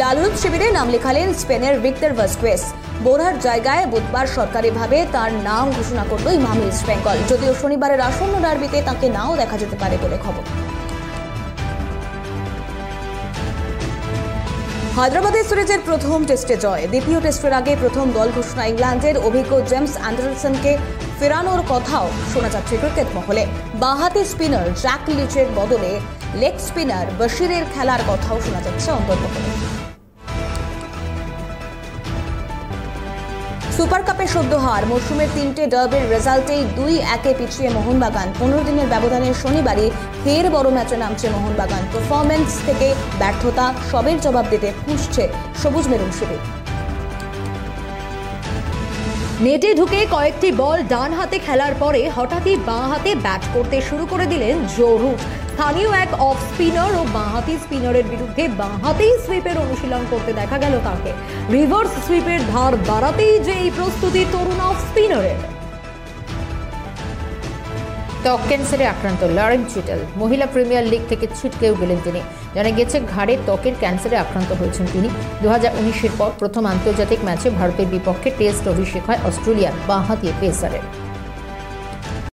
লালরুট শিবিরে নাম লেখালেন স্পেনের ভিক্টর ভাস্কুয়েজ। বোরার জায়গায় বুধবার সরকারিভাবে তার নাম ঘোষণা করল ইমামি ইস্ট বেঙ্গল। যদিও শনিবারের আসন্ন ডার্বিতে তাকে নাও দেখা যেতে পারে বলে খবর। হায়দ্রাবাদে সিরিজের প্রথম টেস্টে জয়। দ্বিতীয় টেস্টের আগে প্রথম দল ঘোষণা ইংল্যান্ডের অভিজ্ঞ জেমস অ্যান্ডারসনকে ফেরানোর কথাও শোনা যাচ্ছে ক্রিকেট মহলে। বাঁহাতি স্পিনার জ্যাক লিচের বদলে লেগ স্পিনার বশিরের খেলার কথাও শোনা যাচ্ছে অন্তর্মহলে। সুপার কাপে সদ্য হার। মরশুমের 3টে ডার্বির রেজাল্টেই 2-1 পিছিয়ে মোহনবাগান। 15 দিনের ব্যবধানে শনিবারই ফের বড় ম্যাচে নামছে মোহনবাগান। পারফরম্যান্স থেকে ব্যর্থতা, সবের জবাব দিতে ফুঁসছে সবুজ মেরুন শিবির। নেটে ঢুকে কয়েকটি বল ডান হাতে খেলার পরে হঠাৎই বাঁ হাতে ব্যাট করতে শুরু করে দিলেন জো রুট। স্থানীয় এক অফ স্পিনার ও বাঁহাতি স্পিনারের বিরুদ্ধে বাঁহাতেই সুইপের অনুশীলন করতে দেখা গেল তাকে। রিভার্স সুইপের ধার বাড়াতেই যে এই প্রস্তুতি তরুণ অফ স্পিনারের। ত্বক ক্যান্সারে আক্রান্ত লরেন চিটেল। মহিলা প্রিমিয়ার লিগ থেকে ছিটকেও গেলেন তিনি। জানা গেছে ঘাড়ে ত্বকের ক্যান্সারে আক্রান্ত হয়েছেন তিনি। 2019-এর পর প্রথম আন্তর্জাতিক ম্যাচে ভারতের বিপক্ষে টেস্ট অভিষেক হয় অস্ট্রেলিয়ার বাঁহাতি পেসারের।